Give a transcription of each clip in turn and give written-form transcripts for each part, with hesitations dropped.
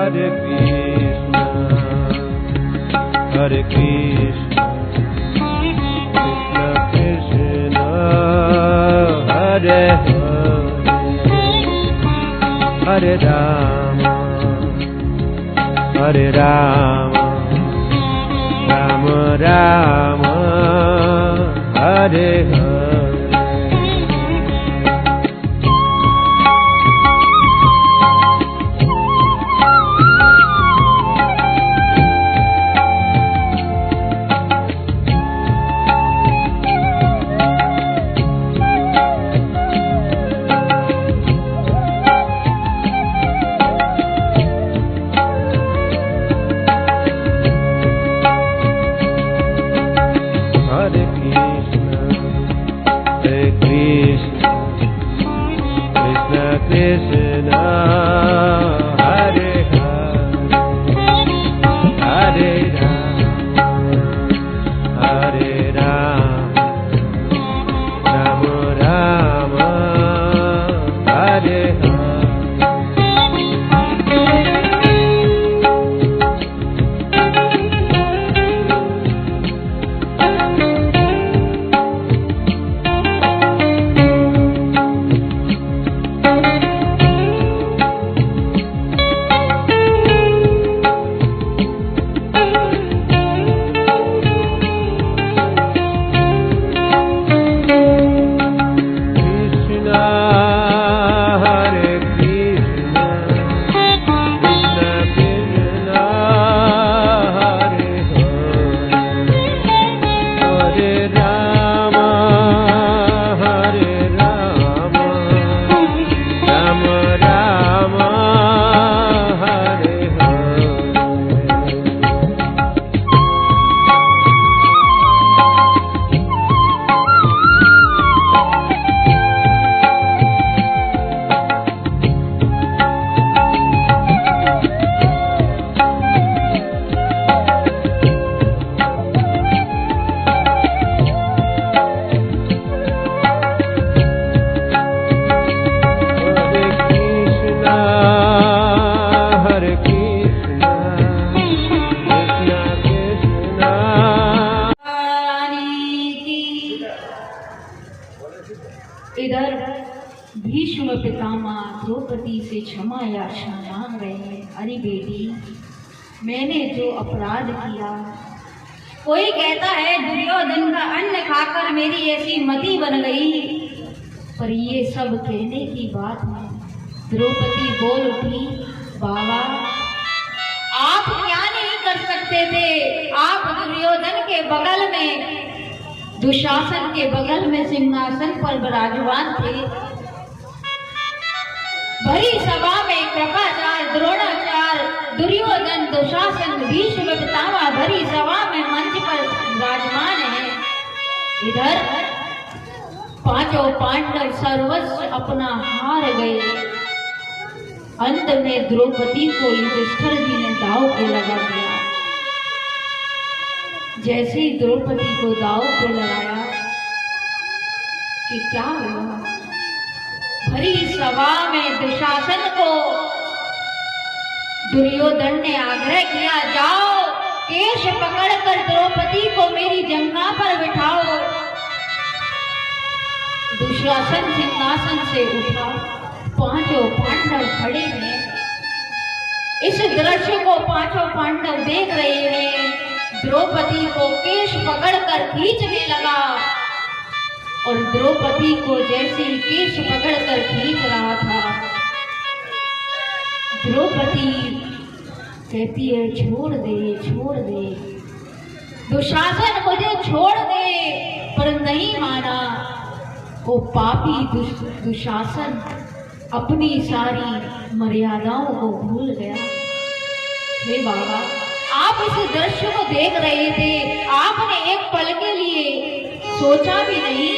Hare Krishna, Hare Krishna, Krishna Krishna, Hare Hare, Hare Rama, Hare Rama, Rama Rama, Hare Hare. इधर भीष्म पितामह द्रौपदी से क्षमा याचना मांग रहे हैं। अरे बेटी, मैंने जो अपराध किया, कोई कहता है दुर्योधन का अन्न खाकर मेरी ऐसी मति बन गई, पर ये सब कहने की बात है। द्रौपदी बोल उठी, बाबा आप क्या नहीं कर सकते थे? आप दुर्योधन के बगल में, दुशासन के बगल में सिंहासन पर विराजमान थे। भरी सभा में कृपाचार्य, द्रोणाचार्य, दुर्योधन, दुशासन, भीष्म पितामह भरी सभा में मंच पर विराजमान है। इधर पांचों पांडव सर्वस्व अपना हार गए। अंत में द्रौपदी को युधिष्ठिर जी ने दांव पे लगा दिया। जैसे ही द्रौपदी को दांव पे लगाया कि क्या हुआ, भरी सभा में दुशासन को दुर्योधन ने आग्रह किया, जाओ केश पकड़कर द्रौपदी को मेरी जंघा पर बिठाओ। दुशासन सिंहासन से उठा, पांचों पांडव खड़े हैं। इस दृश्य को पांचों पांडव देख रहे हैं। द्रौपदी को केश पकड़कर खींचने लगा और द्रौपदी को जैसे ही केश पकड़कर खींच रहा था, द्रौपदी कहती है छोड़ दे, छोड़ दे दुशासन, मुझे छोड़ दे। पर नहीं माना। वो पापी दुशासन अपनी सारी मर्यादाओं को भूल गया। हे बाबा, आप इस दृश्य को देख रहे थे, आपने एक पल के लिए सोचा भी नहीं।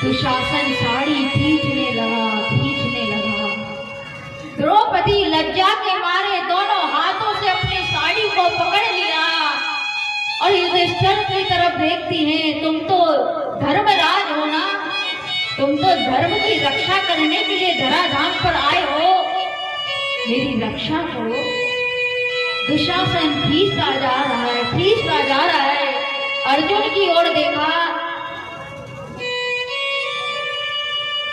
दुशासन साड़ी खींचने लगा, खींचने लगा। द्रौपदी लज्जा के मारे दोनों हाथों से अपनी साड़ी को पकड़ लिया और युधिष्ठिर की तरफ देखती हैं। तुम तो धर्मराज हो ना, तुम तो धर्म की रक्षा करने के लिए धराधाम पर आए हो, मेरी रक्षा करो। दुशासन खींचता जा रहा है, खींचता जा रहा है। अर्जुन की ओर देखा,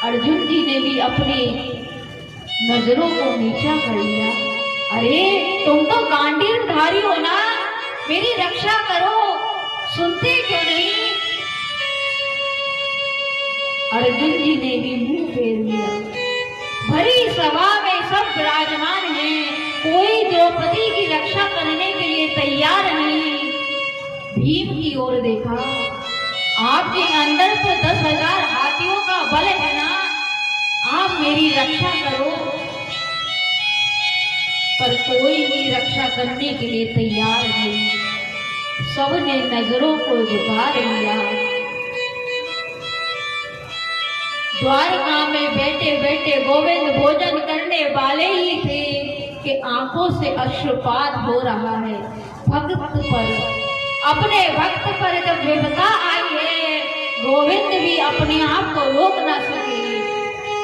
अर्जुन जी ने भी अपनी नजरों को नीचा कर लिया। अरे तुम तो गांडीवधारी हो ना, मेरी रक्षा करो, सुनते क्यों नहीं? अर्जुन जी ने भी मुंह फेर लिया। भरी सभा में सब विराजमान हैं, कोई द्रौपदी की रक्षा करने के लिए तैयार नहीं। भीम की ओर देखा, आपके अंदर तो 10,000 हाथियों का बल है ना, आप मेरी रक्षा करो। पर कोई भी रक्षा करने के लिए तैयार नहीं। सबने नजरों को झुका लिया। द्वारका में बैठे बैठे गोविंद भोजन करने वाले ही थे कि आंखों से अश्रुपात हो रहा है। भक्त पर, अपने भक्त पर जब विपदा आई है, गोविंद भी अपने आप को रोक ना सके।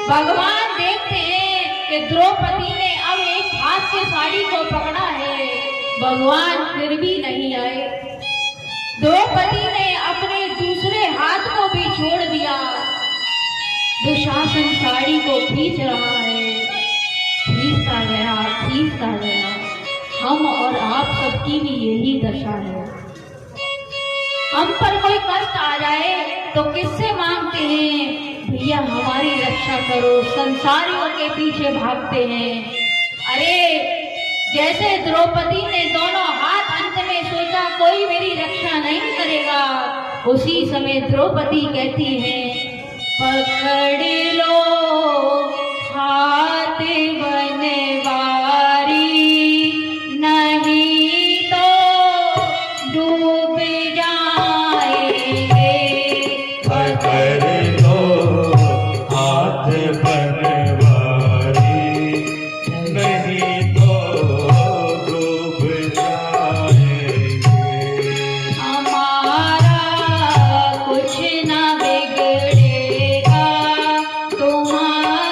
भगवान देखते हैं कि द्रौपदी ने अब एक हाथ से साड़ी को पकड़ा है, भगवान फिर भी नहीं आए। द्रौपदी ने अपने दूसरे हाथ को भी छोड़ दिया। दुशासन साड़ी को खींच रहा है, खींचता गया, खींचता गया। हम और आप सबकी भी यही दशा है। हम पर कोई कष्ट आ जाए तो किससे मांगते हैं, भैया हमारी रक्षा करो, संसारियों के पीछे भागते हैं। अरे जैसे द्रौपदी ने दोनों हाथ अंत में सोचा कोई मेरी रक्षा नहीं करेगा, उसी समय द्रौपदी कहती है, पकड़ लो हाथ बनवारी, नहीं तो डूब जाएंगे। पकड़ लो हाथ बनवारी, नहीं तो डूब जाएंगे। हमारा कुछ ना बिगड़ेगा, तुम्हारा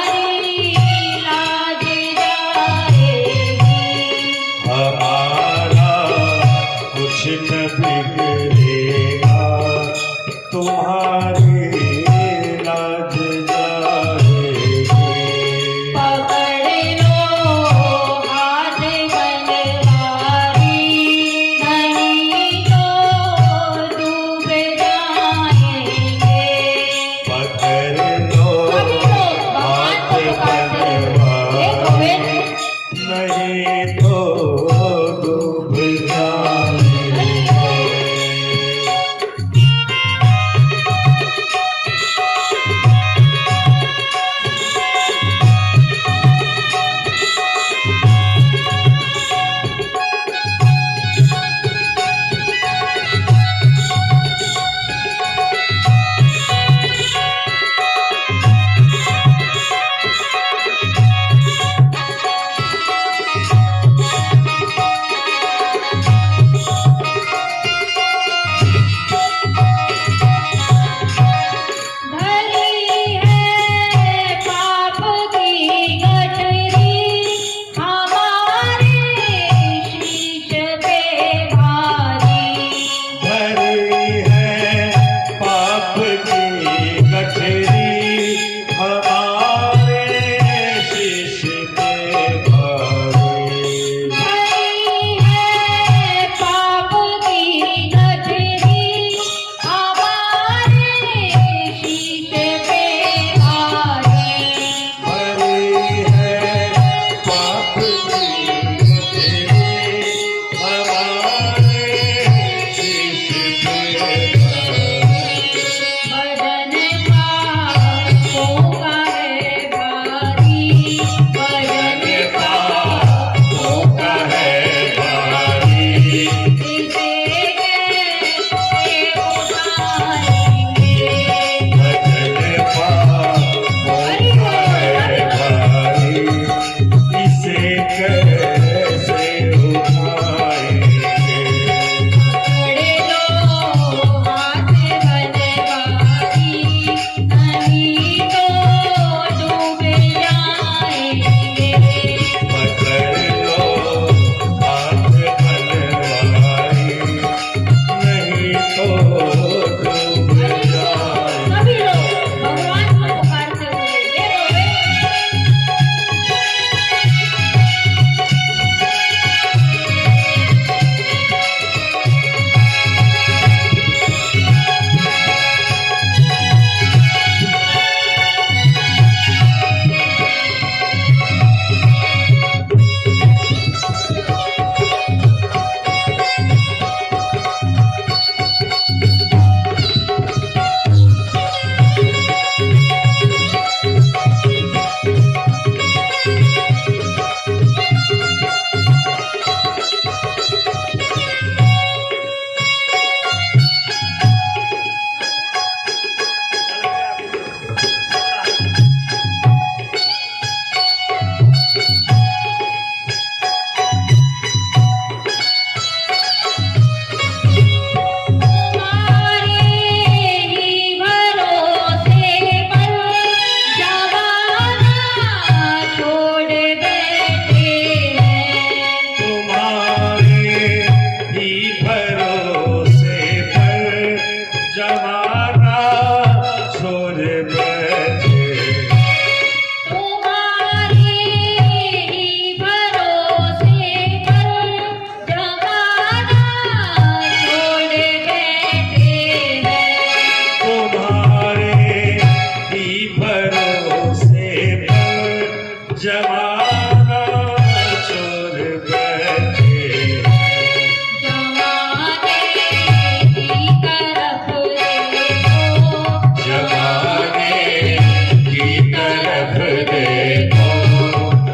देखो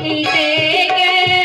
इसे कैसे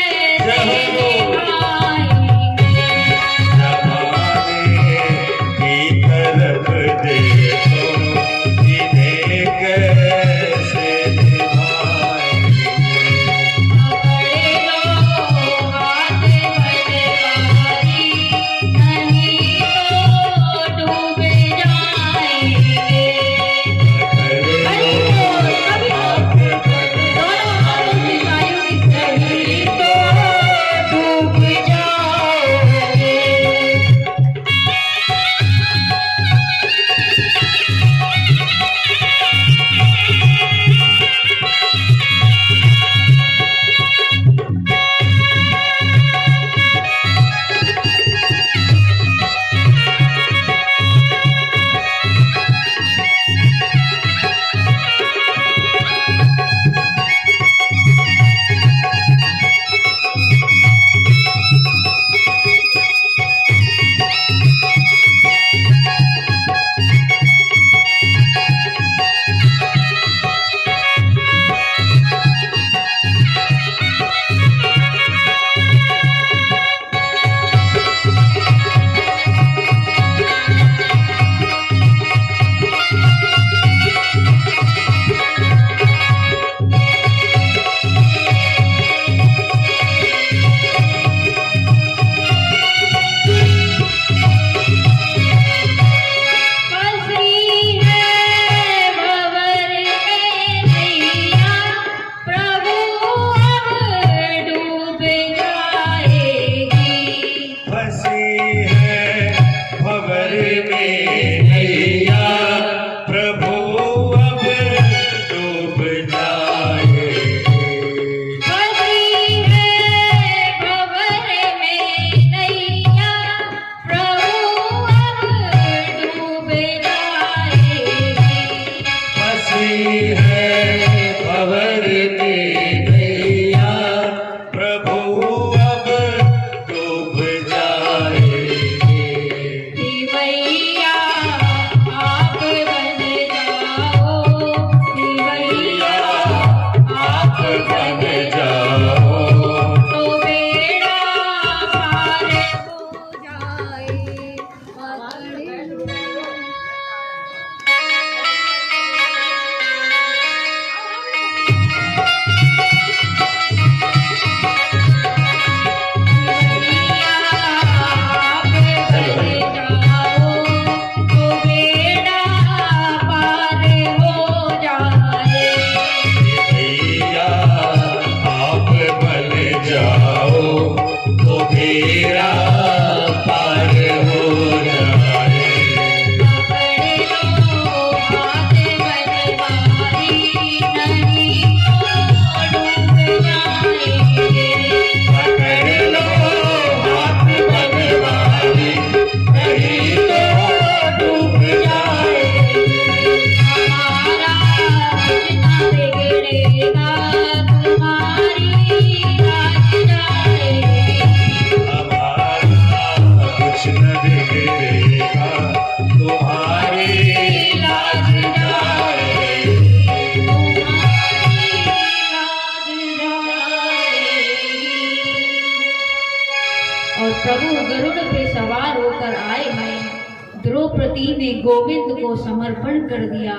द्रौपदी ने गोविंद को समर्पण कर दिया।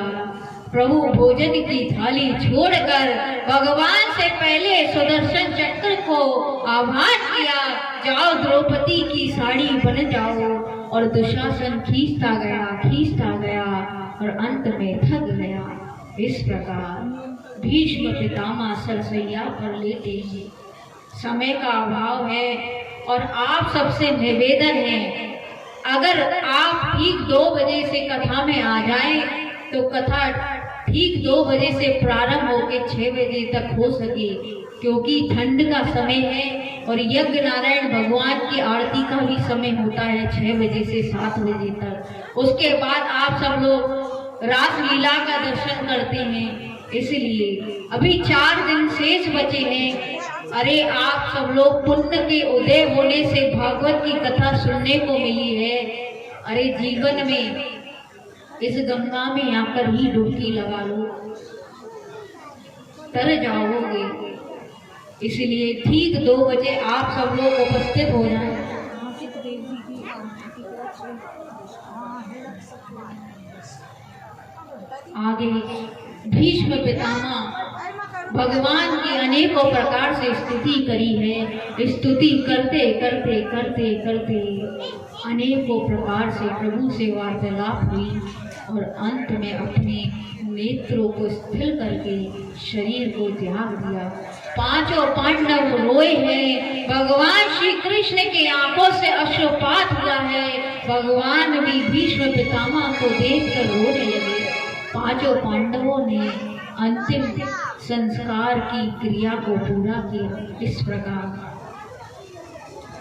प्रभु भोजन की थाली छोड़कर भगवान से पहले सुदर्शन चक्र को आह्वान किया, जाओ द्रौपदी की साड़ी बन जाओ। और दुशासन खींचता गया और अंत में थक गया। इस प्रकार भीष्म पितामह सरसैया पर लेटे हैं। समय का अभाव है और आप सबसे निवेदन है, अगर आप ठीक 2 बजे से कथा में आ जाएं तो कथा ठीक 2 बजे से प्रारंभ होकर 6 बजे तक हो सके, क्योंकि ठंड का समय है और यज्ञ नारायण भगवान की आरती का भी समय होता है 6 बजे से 7 बजे तक। उसके बाद आप सब लोग रासलीला का दर्शन करते हैं, इसलिए अभी 4 दिन शेष बचे हैं। अरे आप सब लोग पुण्य के उदय होने से भागवत की कथा सुनने को मिली है। अरे जीवन में इस गंगा में आकर ही डुबकी लगा लो, तर जाओगे। इसलिए ठीक 2 बजे आप सब लोग उपस्थित हो जाएं। आगे भीष्म पितामह भगवान की अनेकों प्रकार से स्तुति करी है। स्तुति करते करते करते करते अनेकों प्रकार से प्रभु से वार्तालाप हुई और अंत में अपने नेत्रों को स्थिर करके शरीर को त्याग दिया। 5 पांडव रोए हैं। भगवान श्री कृष्ण की आंखों से अश्रुपात हुआ है। भगवान भी भीष्म पितामह को देखकर रोने लगे। 5 पांडवों ने अंतिम संस्कार की क्रिया को पूरा किया। इस प्रकार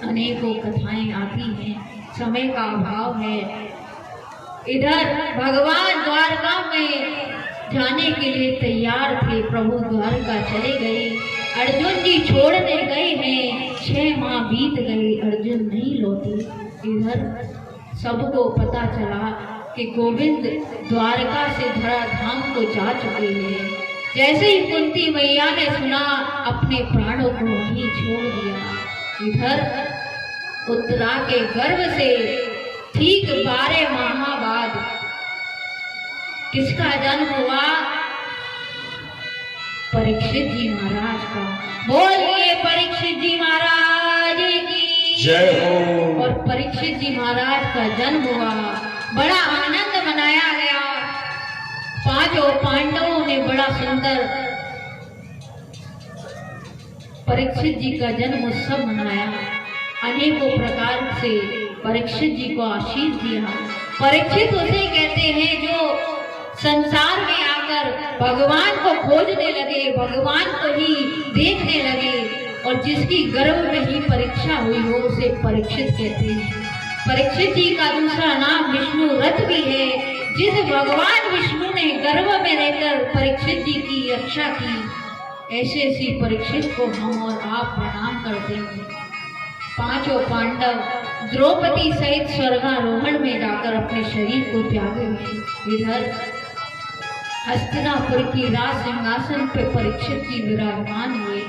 अनेकों कथाएं आती हैं, समय का अभाव है। इधर भगवान द्वारका में जाने के लिए तैयार थे। प्रभु द्वारका चले गए। अर्जुन जी छोड़ने गए हैं। 6 माह बीत गए, अर्जुन नहीं लौटे। इधर सबको पता चला कि गोविंद द्वारका से धराधाम को जा चुके हैं। जैसे ही कुंती मैया ने सुना, अपने प्राणों को वहीं छोड़ दिया। इधर उत्तरा के गर्भ से ठीक 12 माह बाद किसका जन्म हुआ? परीक्षित जी महाराज का। बोलिए परीक्षित जी महाराज की जय हो। और परीक्षित जी महाराज का जन्म हुआ। बड़ा आनंद मनाया गया। 5 पांडवों ने बड़ा सुंदर परीक्षित जी का जन्म उत्सव मनाया। अनेकों प्रकार से परीक्षित जी को आशीष दिया। परीक्षित उसे कहते हैं जो संसार में आकर भगवान को खोजने लगे, भगवान को ही देखने लगे, और जिसकी गर्भ में ही परीक्षा हुई हो उसे परीक्षित कहते हैं। परीक्षित जी का दूसरा नाम विष्णु रथ भी है। जिस भगवान विष्णु ने गर्भ में रहकर परीक्षित जी की रक्षा की, ऐसे परीक्षित को हम और आप प्रणाम करते हैं। 5 पांडव द्रौपदी सहित स्वर्गारोहण में जाकर अपने शरीर को त्यागे हुए। इधर हस्तिनापुर की राज सिंहासन पे परीक्षित जी विराजमान हुए।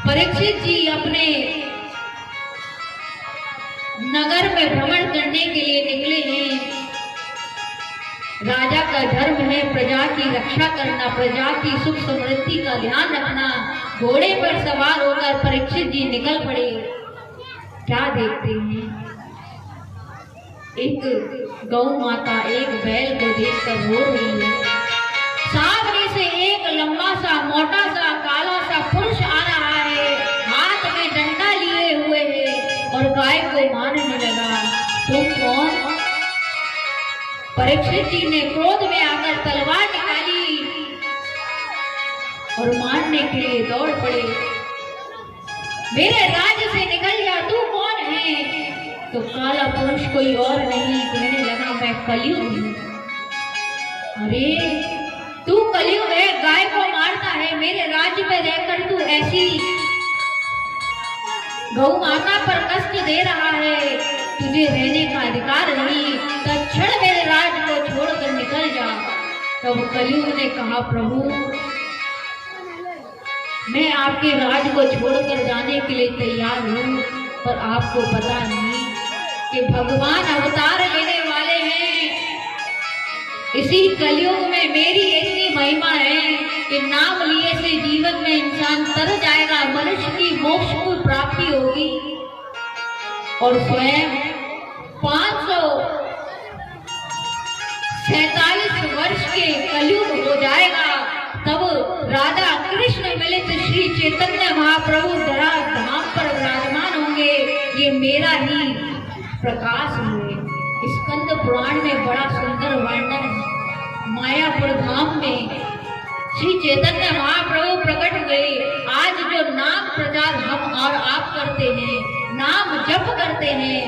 परीक्षित जी अपने नगर में भ्रमण करने के लिए निकले हैं। राजा का धर्म है प्रजा की रक्षा करना, प्रजा की सुख समृद्धि का ध्यान रखना। घोड़े पर सवार होकर परीक्षित जी निकल पड़े। क्या देखते हैं? एक गौ माता एक बैल को देखकर रो रही है। सामने से एक लंबा सा मोटा सा काला सा पुरुष आ रहा है, हाथ में डंडा लिए हुए है और गाय को मारने लगा। तुम कौन? परीक्षित जी ने क्रोध में आकर तलवार निकाली और मारने के लिए दौड़ पड़े। मेरे राज्य से निकल जा, तू कौन है? तो काला पुरुष कोई और नहीं, कहने लगा मैं कलयुग हूं। अरे तू कलयुग है, गाय को मारता है, मेरे राज्य में रहकर तू ऐसी गौ माता पर कष्ट दे रहा है, तुझे रहने का अधिकार नहीं, तत्क्षण मेरे राज्य को छोड़कर निकल जा। तब कलयुग ने कहा प्रभु मैं आपके राज्य को छोड़कर जाने के लिए तैयार हूँ, पर आपको पता नहीं कि भगवान अवतार लेने वाले हैं। इसी कलयुग में मेरी इतनी महिमा है कि नाम लिए से जीवन में इंसान तर जाएगा, मनुष्य की मोक्ष को प्राप्ति होगी और स्वयं 547 वर्ष के कलयुग हो जाएगा। तब राधा कृष्ण मिलित श्री चैतन्य महाप्रभु धरा धाम पर विराजमान होंगे। ये मेरा ही प्रकाश है। स्कंद पुराण में बड़ा सुंदर वर्णन है। मायापुर धाम में श्री चैतन्य महाप्रभु प्रकट हुए। आज जो नाम प्रचार हम और आप करते हैं, नाम जप करते हैं,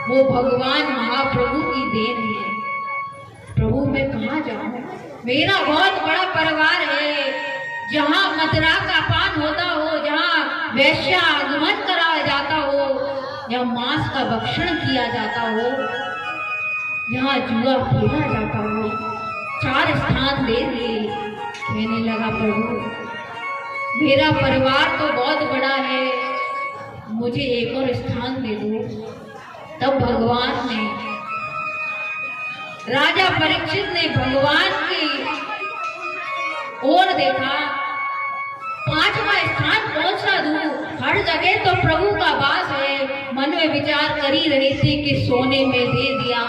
वो भगवान महाप्रभु की देन है। प्रभु मैं कहाँ जाऊं? मेरा बहुत बड़ा परिवार है। जहाँ मदिरा का पान होता हो, जहाँ वैश्या आगमन कराया जाता हो, जहाँ मांस का भक्षण किया जाता हो, जहाँ जुआ खेला जाता हो, 4 स्थान दे दिए। कहने लगा प्रभु मेरा परिवार तो बहुत बड़ा है, मुझे एक और स्थान दे दो। तब भगवान ने, राजा परीक्षित ने भगवान की ओर देखा, 5वां स्थान कौन सा दूं? हर जगह तो प्रभु का वास है। मन में विचार कर ही रहे थे कि सोने में दे दिया।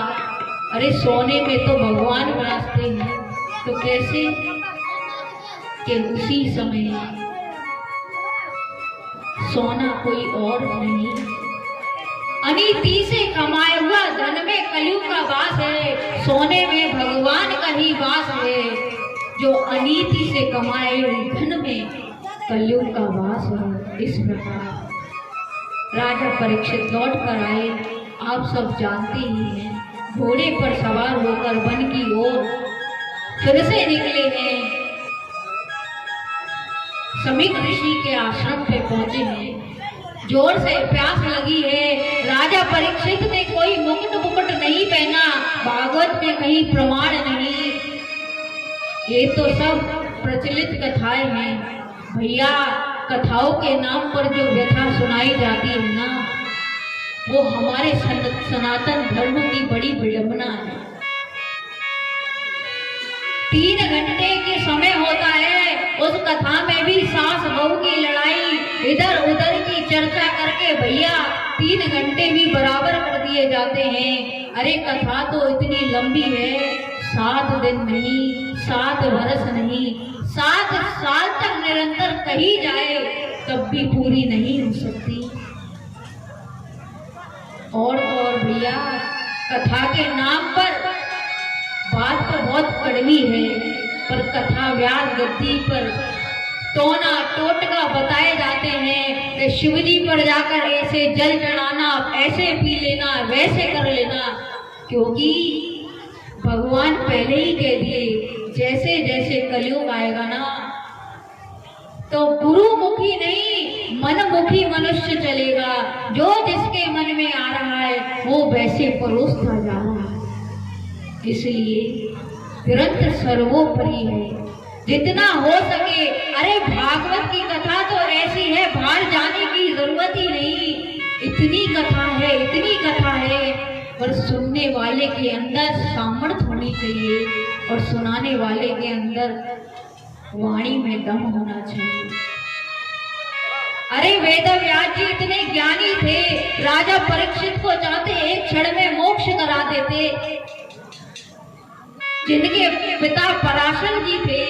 अरे सोने में तो भगवान वासते हैं, तो कैसे? कि उसी समय सोना कोई और नहीं, अनीति से कमाया हुआ धन में कलयुग का वास है। सोने में भगवान का ही वास है। जो अनीति से कमाए हुए धन में कलयुग का वास है। इस प्रकार राजा परीक्षित लौट कर आए। आप सब जानते ही हैं, घोड़े पर सवार होकर वन की ओर फिर से निकले हैं। समीक ऋषि के आश्रम पे पहुंचे हैं। जोर से प्यास लगी है। राजा परीक्षित ने कोई मुकुट नहीं पहना, भागवत में कहीं प्रमाण नहीं। ये तो सब प्रचलित कथाएं हैं भैया। कथाओं के नाम पर जो व्यथा सुनाई जाती है ना, वो हमारे सनातन धर्म की बड़ी विडंबना है। 3 घंटे के समय होता है, उस कथा में भी सास बहू की लड़ाई, इधर उधर की चर्चा करके भैया 3 घंटे भी बराबर कर दिए जाते हैं। अरे कथा तो इतनी लंबी है, 7 दिन नहीं, 7 वर्ष नहीं, 7 साल तक निरंतर कही जाए तब भी पूरी नहीं हो सकती। और भैया कथा के नाम पर बात तो बहुत कड़वी है, पर कथा व्यास गद्दी पर टोना टोटका बताए जाते हैं कि शिवजी पर जाकर ऐसे जल चढ़ाना, ऐसे पी लेना, वैसे कर लेना। क्योंकि भगवान पहले ही कह दिए जैसे जैसे कलयुग आएगा ना, तो गुरुमुखी नहीं मनमुखी मनुष्य चलेगा। जो जिसके मन में आ रहा है वो वैसे परोसता जा रहा है। इसलिए ग्रंथ सर्वोपरि है, जितना हो सके। अरे भागवत की कथा तो ऐसी है, बाहर जाने की जरूरत ही नहीं। इतनी कथा है, इतनी कथा है, पर सुनने वाले के अंदर सामर्थ्य होनी चाहिए और सुनाने वाले के अंदर वाणी में दम होना चाहिए। अरे वेदव्यास जी इतने ज्ञानी थे, राजा परीक्षित को चाहते एक क्षण में मोक्ष करा देते। जिनके पिता पराशर जी थे,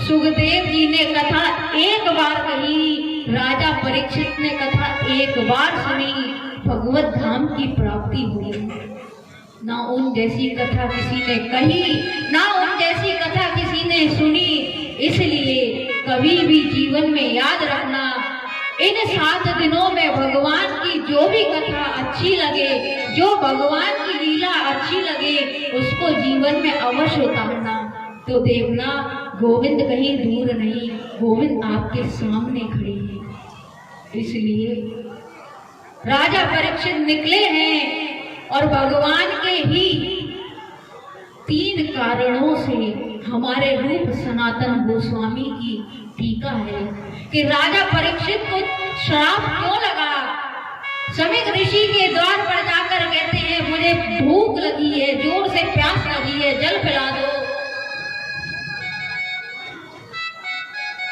सुखदेव जी ने कथा एक बार कही, राजा परीक्षित ने कथा एक बार सुनी, भगवत धाम की प्राप्ति हुई। ना उन जैसी कथा किसी ने कही, ना उन जैसी कथा किसी ने सुनी। इसलिए कभी भी जीवन में याद रखना, इन 7 दिनों में भगवान की जो भी कथा अच्छी लगे, जो भगवान की लीला अच्छी लगे, उसको जीवन में अवश्य उतारना। तो देखना गोविंद कहीं दूर नहीं, गोविंद आपके सामने खड़े हैं। इसलिए राजा परीक्षित निकले हैं और भगवान के ही 3 कारणों से हमारे रूप सनातन गोस्वामी की टीका है कि राजा परीक्षित को श्राप क्यों लगा। समीक ऋषि के द्वार पर जाकर कहते हैं मुझे भूख लगी है, जोर से प्यास लगी है, जल पिला दो।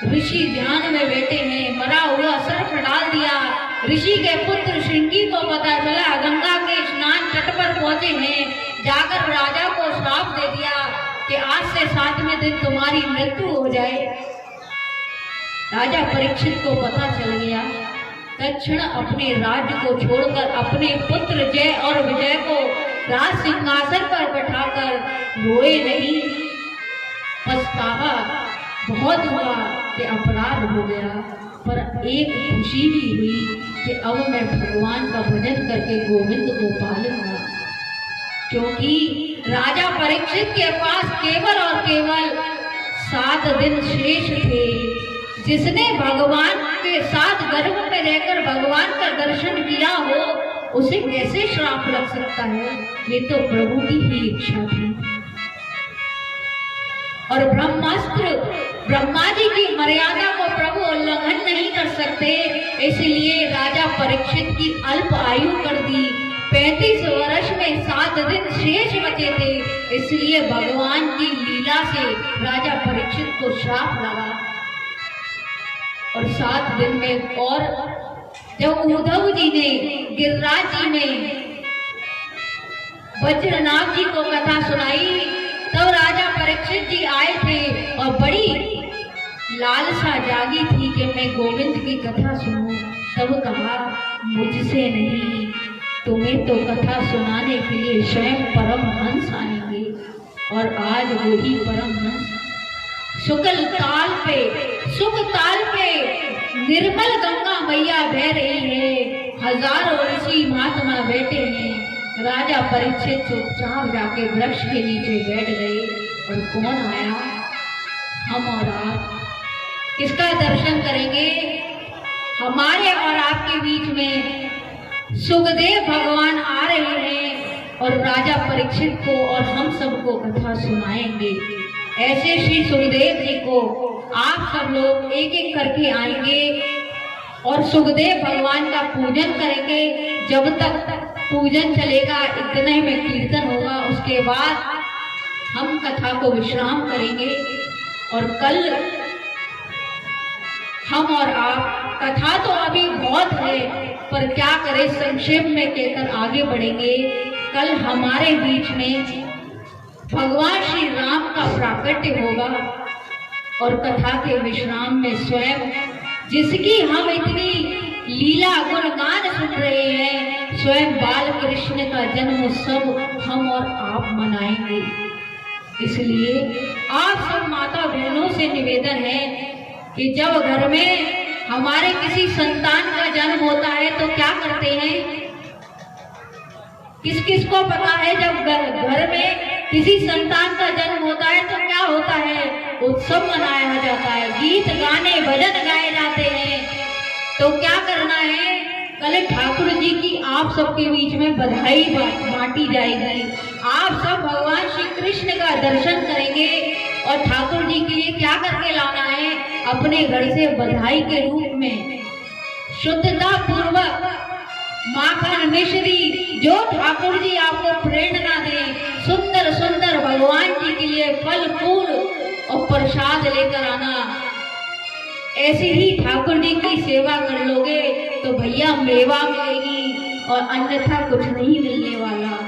ऋषि ध्यान में बैठे हैं, मरा हुआ सर्प डाल दिया। ऋषि के पुत्र श्रृंगी को पता चला, गंगा के स्नान तट पर पहुंचे हैं, जाकर राजा को श्राप दे दिया कि आज से 7वें दिन तुम्हारी मृत्यु हो जाए। राजा परीक्षित को पता चल गया, तत्क्षण अपने राज्य को छोड़कर अपने पुत्र जय और विजय को राज सिंहासन पर बैठाकर रोए नहीं। पछतावा बहुत हुआ कि अपराध हो गया, पर एक खुशी भी हुई कि अब मैं भगवान का भजन करके गोविंद को पालूंगा। क्योंकि राजा परीक्षित के पास केवल और केवल 7 दिन शेष थे। जिसने भगवान के साथ गर्भ में रहकर भगवान का दर्शन किया हो, उसे कैसे श्राप लग सकता है? ये तो प्रभु की ही इच्छा थी। और ब्रह्मास्त्र ब्रह्मा जी की मर्यादा को प्रभु उल्लंघन नहीं कर सकते, इसलिए राजा परीक्षित की अल्प आयु कर दी। 35 वर्ष में 7 दिन शेष बचे थे, इसलिए भगवान की लीला से राजा परीक्षित को श्राप लगा। और 7 दिन में, और जब उद्धव जी ने, गिरिराज जी ने वज्रनाभ जी को कथा सुनाई, तब राजा परीक्षित जी आए थे और बड़ी लालसा जागी थी कि मैं गोविंद की कथा सुनूं। तब कहा, मुझसे नहीं, तुम्हें तो कथा सुनाने के लिए स्वयं परमहंस आएंगे। और आज वही परमहंस शुक्ल ताल पे, सुख ताल पे निर्मल गंगा मैया बह रही है, हजारों ऋषि महात्मा बैठे हैं। राजा परीक्षित चुपचाप जाके वृक्ष के नीचे बैठ गए। और कौन आया? हम और आप। किसका दर्शन करेंगे? हमारे और आपके बीच में सुखदेव भगवान आ रहे हैं और राजा परीक्षित को और हम सबको कथा सुनाएंगे। ऐसे श्री सुखदेव जी को आप सब लोग एक एक करके आएंगे और सुखदेव भगवान का पूजन करेंगे। जब तक पूजन चलेगा इतने में कीर्तन होगा, उसके बाद हम कथा को विश्राम करेंगे। और कल हम और आप, कथा तो अभी बहुत है पर क्या करें, संक्षेप में कहकर आगे बढ़ेंगे। कल हमारे बीच में भगवान श्री राम का प्राकट्य होगा और कथा के विश्राम में स्वयं जिसकी हम इतनी लीला गुणगान सुन रहे हैं, स्वयं बाल कृष्ण का जन्मोत्सव हम और आप मनाएंगे। इसलिए आप सब माता बहनों से निवेदन है कि जब घर में हमारे किसी संतान का जन्म होता है तो क्या करते हैं? किस किस को पता है? जब घर में किसी संतान का जन्म होता है तो क्या होता है? उत्सव मनाया जाता है, गीत गाने भजन गाए जाते हैं। तो क्या करना है? कल ठाकुर जी की आप सबके बीच में बधाई बांटी जाएगी। आप सब भगवान श्री कृष्ण का दर्शन करेंगे और ठाकुर जी के लिए क्या करके लाना है? अपने घर से बधाई के रूप में शुद्धता पूर्वक माखन मिश्री जो ठाकुर जी आपको प्रेरणा दें, सुंदर सुंदर भगवान जी के लिए फल फूल और प्रसाद लेकर आना। ऐसे ही ठाकुर जी की सेवा कर लोगे तो भैया मेवा मिलेगी और अन्यथा कुछ नहीं मिलने वाला।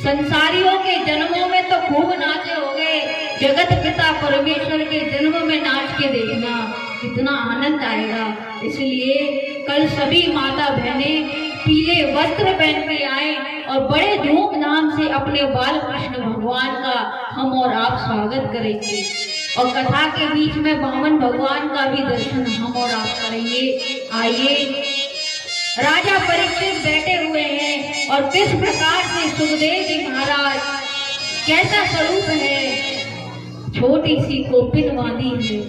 संसारियों के जन्मों में तो खूब नाचे होंगे, जगत पिता परमेश्वर के जन्म में नाच के देखना कितना आनंद आएगा। इसलिए कल सभी माता बहनें पीले वस्त्र पहन के आए और बड़े धूमधाम से अपने बाल कृष्ण भगवान का हम और आप स्वागत करेंगे। और कथा के बीच में वामन भगवान का भी दर्शन हम और आप करेंगे। आइए, राजा परीक्षित बैठे हुए हैं और किस प्रकार से सुखदेव जी महाराज कैसा स्वरूप है। छोटी सी कोपिन बांधी है,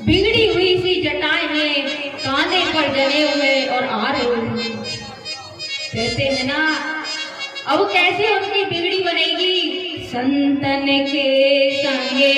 बिगड़ी हुई सी जटाएं हैं, कांधे पर जने हुए और आ रहे हैं। कहते हैं ना, अब कैसे उनकी बिगड़ी बनेगी? संतन के संगे